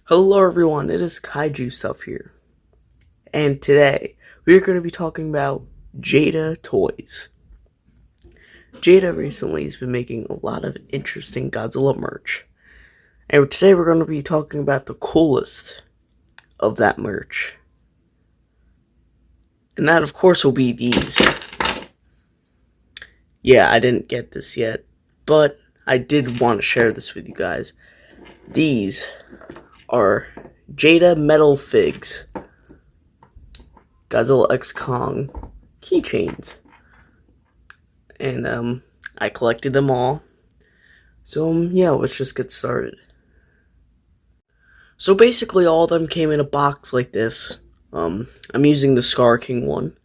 Hello everyone, it is Kaiju Stuff here, and today we are going to be talking about Jada toys. Jada recently has been making a lot of interesting Godzilla merch, and today we're going to be talking about the coolest of that merch. And that of course will be these. Yeah, I didn't get this yet, but I did want to share this with you guys. These are Jada metal figs. Godzilla X Kong keychains. And I collected them all. So yeah, let's just get started. So basically all of them came in a box like this. I'm using the Scar King one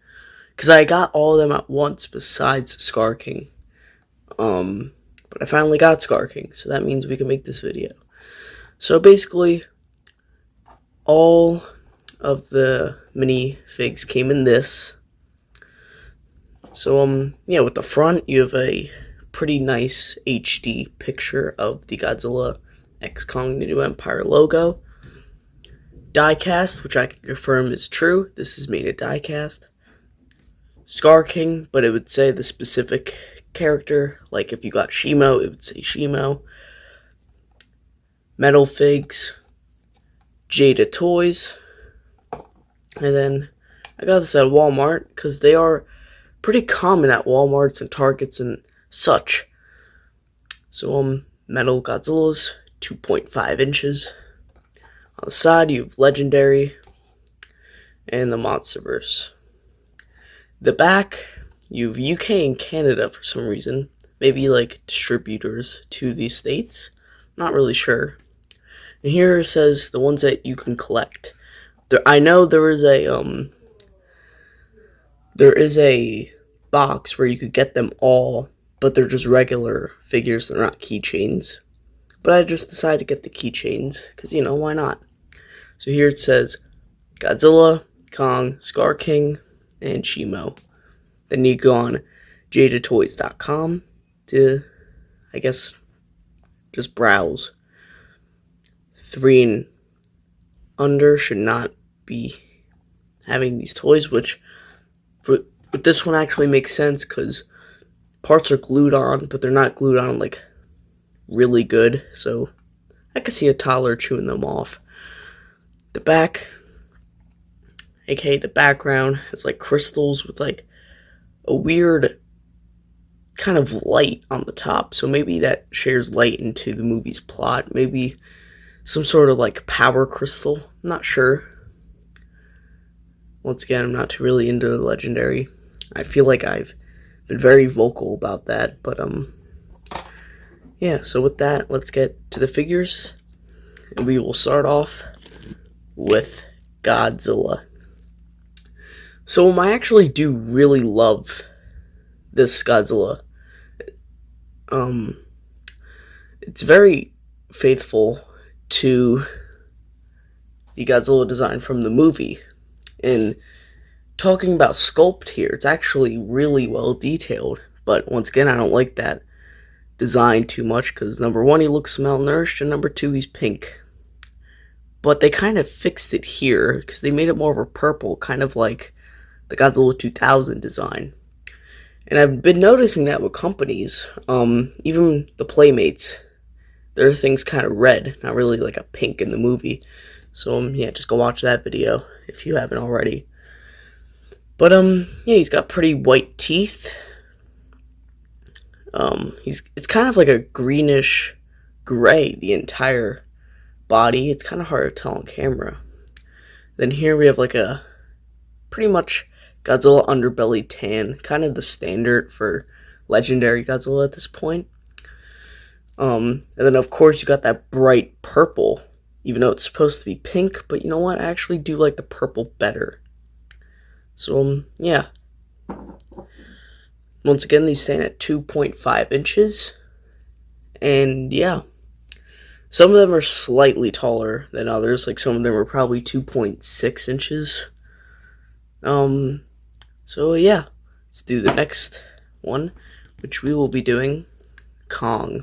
because I got all of them at once besides Scar King. But I finally got Scar King, so that means we can make this video. So basically all of the mini figs came in this. So yeah, with the front you have a pretty nice HD picture of the Godzilla X Kong the New Empire logo. Diecast, which I can confirm is true. This is made a diecast. Scar King, but it would say the specific character. Like if you got Shimo, it would say Shimo. Metal figs. Jada toys. And then I got this at Walmart because they are pretty common at Walmarts and Targets and such. So metal Godzillas, 2.5 inches. On the side you have Legendary and the Monsterverse. The back you have UK and Canada for some reason. Maybe like distributors to these states. Not really sure. And here it says the ones that you can collect. I know there is a box where you could get them all, but they're just regular figures, they're not keychains. But I just decided to get the keychains, because, why not? So here it says Godzilla, Kong, Scar King, and Shimo. Then you go on jadatoys.com to, I guess, just browse. 3 and under should not be having these toys, which but this one actually makes sense because parts are glued on, but they're not glued on like really good, so I could see a toddler chewing them off. The back, aka the background, has like crystals with like a weird kind of light on the top, so maybe that shares light into the movie's plot. Maybe some sort of like power crystal, I'm not sure. Once again, I'm not too really into the Legendary. I feel like I've been very vocal about that, but yeah, so with that, let's get to the figures, and we will start off with Godzilla. So I actually do really love this Godzilla. It's very faithful to the Godzilla design from the movie. And talking about sculpt here, it's actually really well detailed. But once again, I don't like that design too much because number one, he looks malnourished, and number two, he's pink. But they kind of fixed it here because they made it more of a purple, kind of like the Godzilla 2000 design. And I've been noticing that with companies, even the Playmates, their thing's kind of red, not really like a pink in the movie. So yeah, just go watch that video if you haven't already. But yeah, he's got pretty white teeth. It's kind of like a greenish gray, the entire body. It's kind of hard to tell on camera. Then here we have like a pretty much Godzilla underbelly tan, kind of the standard for Legendary Godzilla at this point. And then of course you got that bright purple, even though it's supposed to be pink, but you know what, I actually do like the purple better. So yeah. Once again, these stand at 2.5 inches. And yeah. Some of them are slightly taller than others, like some of them are probably 2.6 inches. So yeah, let's do the next one, which we will be doing Kong.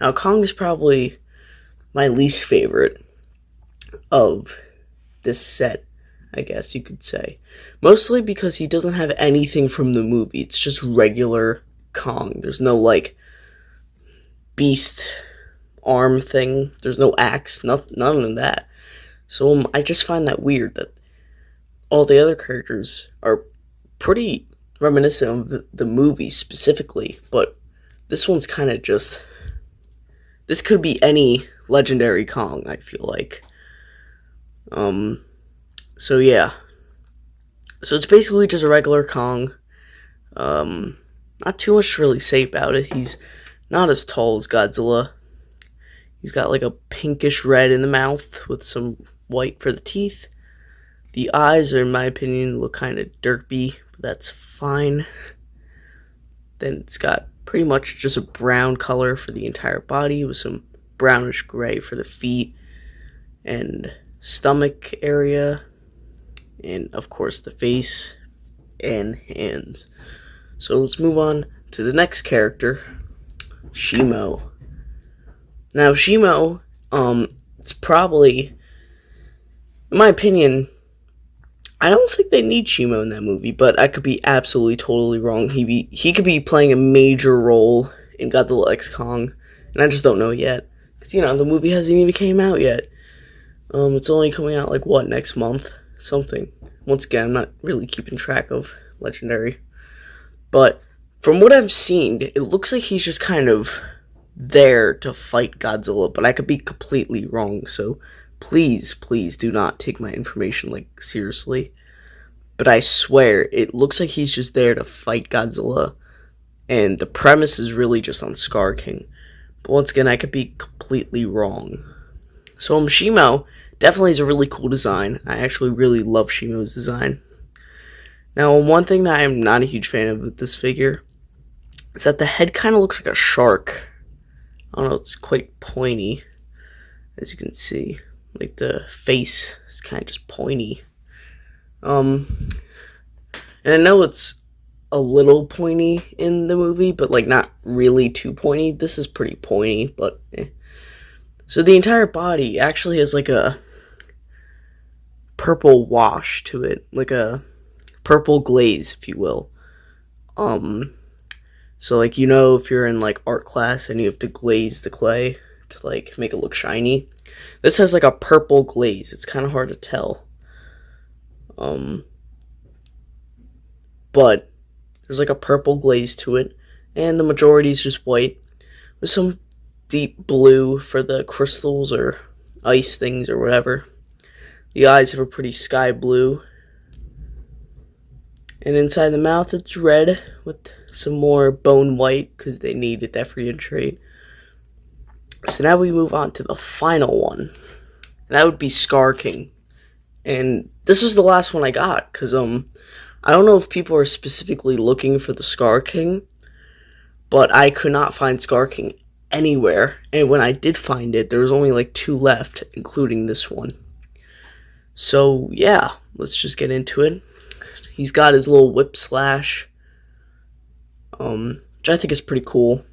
Now Kong is probably my least favorite of this set, I guess you could say. Mostly because he doesn't have anything from the movie. It's just regular Kong. There's no, like, beast arm thing. There's no axe. None of that. So I just find that weird that all the other characters are pretty reminiscent of the movie specifically, but this one's kind of just... This could be any legendary Kong, I feel like. So yeah. So it's basically just a regular Kong. Not too much to really say about it. He's not as tall as Godzilla. He's got like a pinkish red in the mouth with some white for the teeth. The eyes are, in my opinion, look kind of derpy, but that's fine. Then it's got pretty much just a brown color for the entire body with some brownish gray for the feet and stomach area, and of course the face and hands. So let's move on to the next character, Shimo. Now Shimo, it's probably, in my opinion, I don't think they need Shimo in that movie, but I could be absolutely totally wrong. He could be playing a major role in Godzilla X Kong, and I just don't know yet. Because, the movie hasn't even came out yet. It's only coming out, like, next month? Something. Once again, I'm not really keeping track of Legendary. But, from what I've seen, it looks like he's just kind of there to fight Godzilla, but I could be completely wrong, so please do not take my information, like, seriously. But I swear, it looks like he's just there to fight Godzilla, and the premise is really just on Scar King. But once again, I could be completely wrong. So Shimo definitely is a really cool design. I actually really love Shimo's design. Now, one thing that I'm not a huge fan of with this figure is that the head kind of looks like a shark. I don't know, it's quite pointy, as you can see. Like, the face is kind of just pointy. And I know it's a little pointy in the movie, but, like, not really too pointy. This is pretty pointy, but So the entire body actually has, like, a purple wash to it. Like a purple glaze, if you will. So, like, if you're in, like, art class and you have to glaze the clay to, like, make it look shiny. This has, like, a purple glaze. It's kind of hard to tell. But there's, like, a purple glaze to it. And the majority is just white. With some deep blue for the crystals or ice things or whatever. The eyes have a pretty sky blue. And inside the mouth it's red with some more bone white because they need to differentiate. So now we move on to the final one. And that would be Scar King. And this was the last one I got because I don't know if people are specifically looking for the Scar King, but I could not find Scar King anywhere. And when I did find it, there was only like 2 left, including this one. So yeah, let's just get into it. He's got his little whip slash, which I think is pretty cool.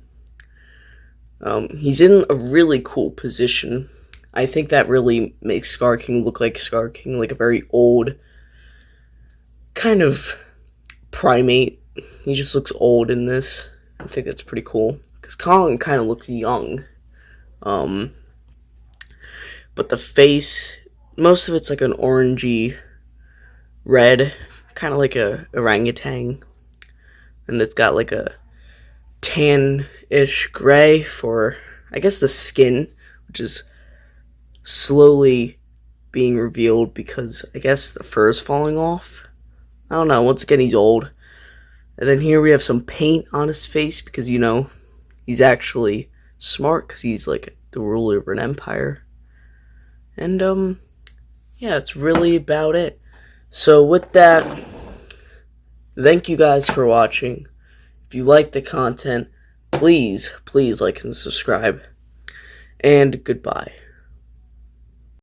He's in a really cool position. I think that really makes Scar King look like Scar King, like a very old kind of primate. He just looks old in this. I think that's pretty cool. Because Kong kind of looks young. But the face, most of it's like an orangey red, kind of like a orangutan. And it's got like a tan-ish gray for, I guess, the skin, which is slowly being revealed because I guess the fur is falling off. I don't know. Once again, he's old. And then here we have some paint on his face because, he's actually smart because he's like the ruler of an empire. And, yeah, it's really about it. So with that, thank you guys for watching. If you like the content, please like and subscribe. And goodbye.